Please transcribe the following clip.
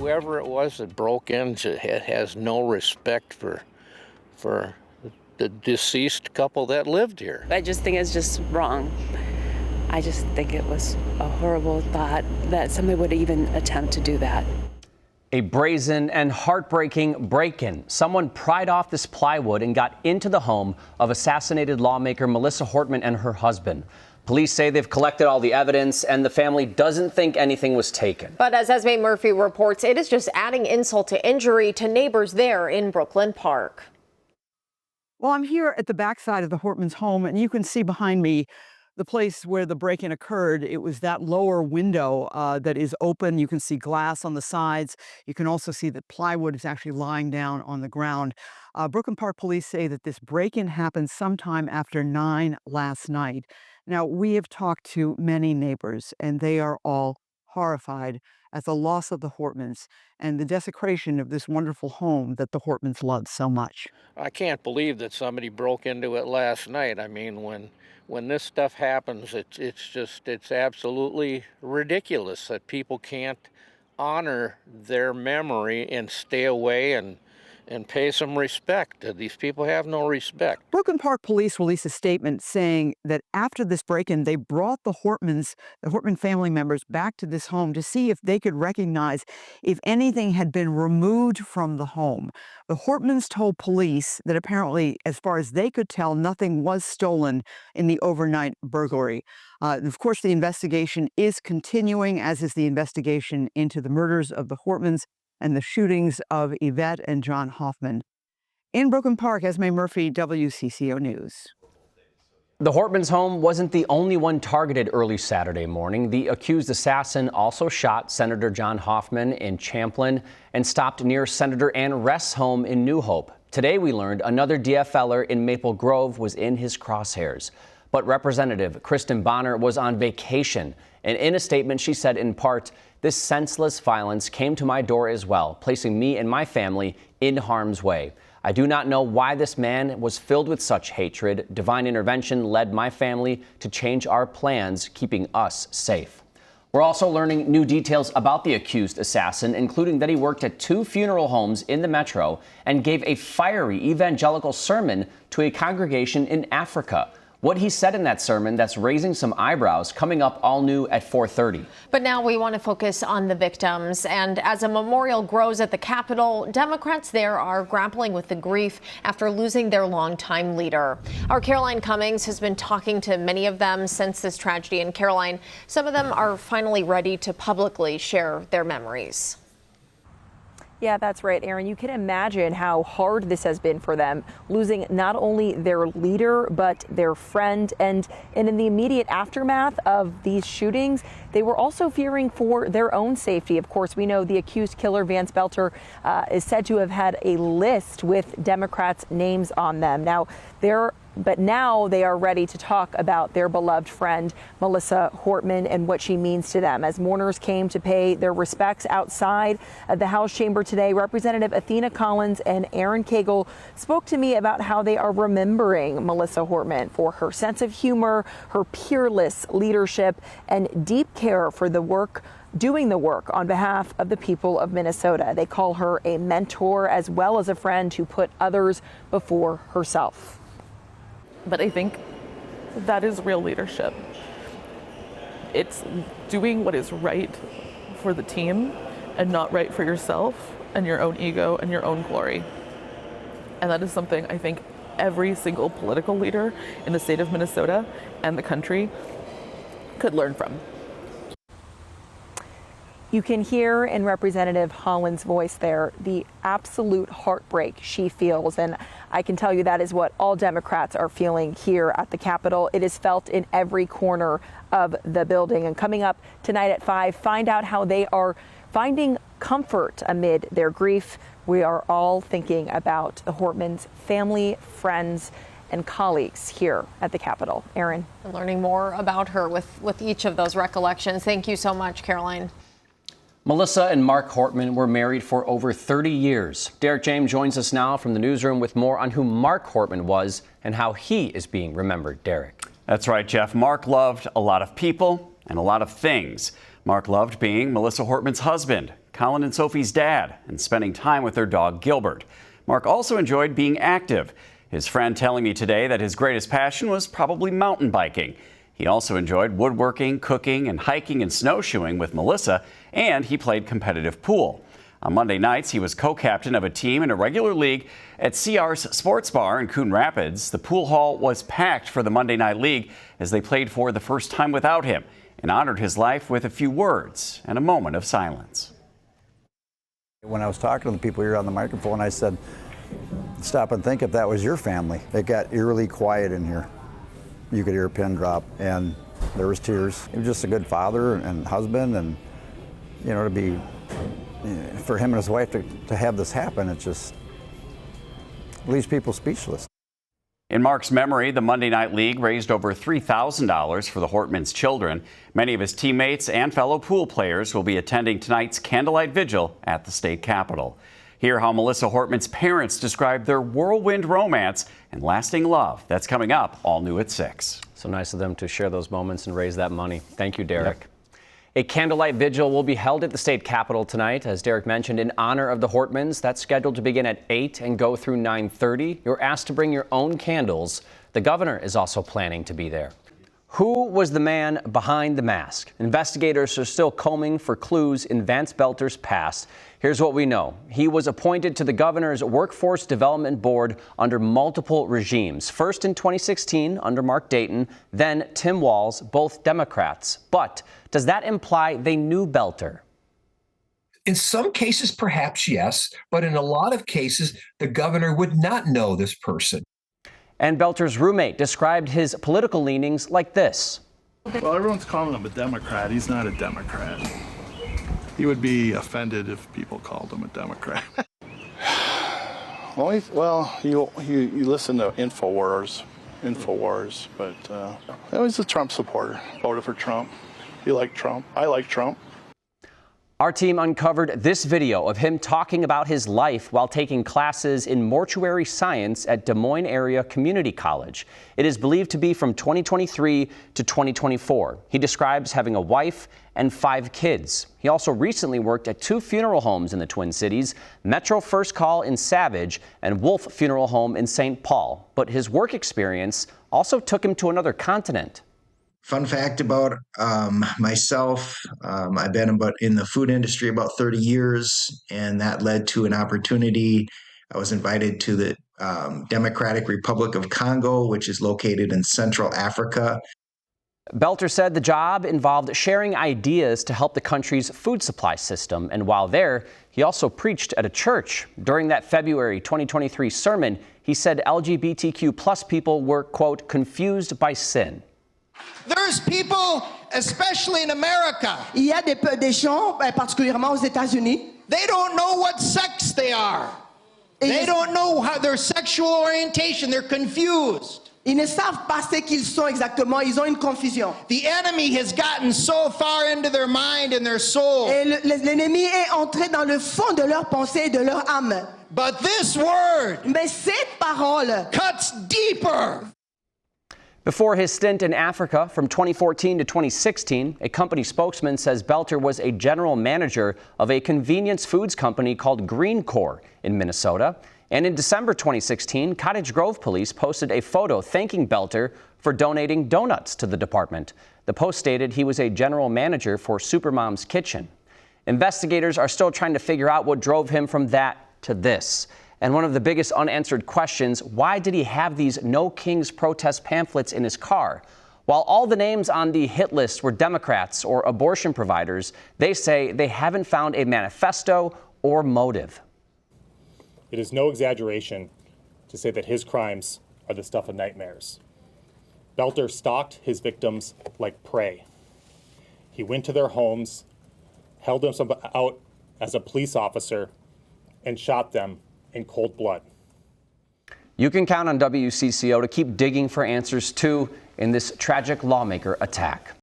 Whoever it was that broke in has no respect for the deceased couple that lived here. I just think it's just wrong. I just think it was a horrible thought that somebody would even attempt to do that. A brazen and heartbreaking break-in. Someone pried off this plywood and got into the home of assassinated lawmaker Melissa Hortman and her husband. Police say they've collected all the evidence and the family doesn't think anything was taken. But as Esme Murphy reports, it is just adding insult to injury to neighbors there in Brooklyn Park. Well, I'm here at the backside of the Hortman's home, and you can see behind me the place where the break-in occurred. It was that lower window that is open. You can see glass on the sides. You can also see that plywood is actually lying down on the ground. Brooklyn Park police say that this break-in happened sometime after 9 last night. Now, we have talked to many neighbors, and they are all horrified at the loss of the Hortmans and the desecration of this wonderful home that the Hortmans loved so much. I can't believe that somebody broke into it last night. I mean, when this stuff happens, it's absolutely ridiculous that people can't honor their memory and stay away and pay some respect. These people have no respect. Brooklyn Park police released a statement saying that after this break-in, they brought the Hortman family members back to this home to see if they could recognize if anything had been removed from the home. The Hortmans told police that apparently, as far as they could tell, nothing was stolen in the overnight burglary. Of course, the investigation is continuing, as is the investigation into the murders of the Hortmans and the shootings of Yvette and John Hoffman. In Brooklyn Park, Esme Murphy, WCCO News. The Hortman's home wasn't the only one targeted early Saturday morning. The accused assassin also shot Senator John Hoffman in Champlin and stopped near Senator Ann Rest's home in New Hope. Today we learned another DFLer in Maple Grove was in his crosshairs. But Representative Kristen Bonner was on vacation. And in a statement, she said, in part, "This senseless violence came to my door as well, placing me and my family in harm's way. I do not know why this man was filled with such hatred. Divine intervention led my family to change our plans, keeping us safe." We're also learning new details about the accused assassin, including that he worked at 2 funeral homes in the metro and gave a fiery evangelical sermon to a congregation in Africa. What he said in that sermon that's raising some eyebrows, coming up all new at 4:30. But now we want to focus on the victims. And as a memorial grows at the Capitol, Democrats there are grappling with the grief after losing their longtime leader. Our Caroline Cummings has been talking to many of them since this tragedy. And Caroline, some of them are finally ready to publicly share their memories. Yeah, that's right, Aaron. You can imagine how hard this has been for them, losing not only their leader, but their friend. And in the immediate aftermath of these shootings, they were also fearing for their own safety. Of course, we know the accused killer, Vance Boelter, is said to have had a list with Democrats' names on them. But now they are ready to talk about their beloved friend, Melissa Hortman, and what she means to them. As mourners came to pay their respects outside of the House chamber today, Representative Athena Collins and Aaron Cagle spoke to me about how they are remembering Melissa Hortman for her sense of humor, her peerless leadership, and deep care for doing the work on behalf of the people of Minnesota. They call her a mentor as well as a friend who put others before herself. But I think that is real leadership. It's doing what is right for the team and not right for yourself and your own ego and your own glory. And that is something I think every single political leader in the state of Minnesota and the country could learn from. You can hear in Representative Holland's voice there the absolute heartbreak she feels. And I can tell you that is what all Democrats are feeling here at the Capitol. It is felt in every corner of the building. And coming up tonight at 5, find out how they are finding comfort amid their grief. We are all thinking about the Hortmans' family, friends, and colleagues here at the Capitol. Aaron. Learning more about her with each of those recollections. Thank you so much, Caroline. Melissa and Mark Hortman were married for over 30 years. Derek James joins us now from the newsroom with more on who Mark Hortman was and how he is being remembered. Derek. That's right, Jeff. Mark loved a lot of people and a lot of things. Mark loved being Melissa Hortman's husband, Colin and Sophie's dad, and spending time with their dog Gilbert. Mark also enjoyed being active. His friend telling me today that his greatest passion was probably mountain biking. He also enjoyed woodworking, cooking, and hiking and snowshoeing with Melissa, and he played competitive pool. On Monday nights, he was co-captain of a team in a regular league at CR's Sports Bar in Coon Rapids. The pool hall was packed for the Monday Night League as they played for the first time without him and honored his life with a few words and a moment of silence. When I was talking to the people here on the microphone, I said, stop and think if that was your family. It got eerily quiet in here. You could hear a pin drop, and there was tears. He was just a good father and husband, and to be, for him and his wife to have this happen, it just leaves people speechless. In Mark's memory, the Monday Night League raised over $3,000 for the Hortman's children. Many of his teammates and fellow pool players will be attending tonight's candlelight vigil at the state capitol. Hear how Melissa Hortman's parents describe their whirlwind romance and lasting love. That's coming up, all new at 6. So nice of them to share those moments and raise that money. Thank you, Derek. Yep. A candlelight vigil will be held at the state capitol tonight, as Derek mentioned, in honor of the Hortmans. That's scheduled to begin at 8 and go through 9:30. You're asked to bring your own candles. The governor is also planning to be there. Who was the man behind the mask? Investigators are still combing for clues in Vance Boelter's past. Here's what we know. He was appointed to the governor's Workforce Development Board under multiple regimes. First in 2016 under Mark Dayton, then Tim Walz, both Democrats. But does that imply they knew Boelter? In some cases, perhaps yes, but in a lot of cases, the governor would not know this person. And Boelter's roommate described his political leanings like this. Well, everyone's calling him a Democrat. He's not a Democrat. He would be offended if people called him a Democrat. You listen to InfoWars, but he's a Trump supporter. Voted for Trump. You like Trump. I like Trump. Our team uncovered this video of him talking about his life while taking classes in mortuary science at Des Moines Area Community College. It is believed to be from 2023 to 2024. He describes having a wife and 5 kids. He also recently worked at 2 funeral homes in the Twin Cities, Metro First Call in Savage and Wolf Funeral Home in St. Paul. But his work experience also took him to another continent. Fun fact about myself, I've been in the food industry about 30 years, and that led to an opportunity. I was invited to the Democratic Republic of Congo, which is located in Central Africa. Boelter said the job involved sharing ideas to help the country's food supply system. And while there, he also preached at a church. During that February 2023 sermon, he said LGBTQ plus people were, quote, confused by sin. There's people, especially in America. Il y a des gens, particulièrement aux États-Unis. They don't know what sex they are. They don't know how their sexual orientation. They're confused. Ils ne savent pas ce qu'ils sont exactement. Ils ont une confusion. The enemy has gotten so far into their mind and their soul. Et l'ennemi est entré dans le fond de leur pensée et de leur âme. But this word, mais cette parole, cuts deeper. Before his stint in Africa from 2014 to 2016, a company spokesman says Boelter was a general manager of a convenience foods company called Green Corps in Minnesota. And in December 2016, Cottage Grove police posted a photo thanking Boelter for donating donuts to the department. The post stated he was a general manager for Supermom's Kitchen. Investigators are still trying to figure out what drove him from that to this. And one of the biggest unanswered questions, why did he have these No Kings protest pamphlets in his car? While all the names on the hit list were Democrats or abortion providers, they say they haven't found a manifesto or motive. It is no exaggeration to say that his crimes are the stuff of nightmares. Boelter stalked his victims like prey. He went to their homes, held them out as a police officer, and shot them in cold blood. You can count on WCCO to keep digging for answers too in this tragic lawmaker attack.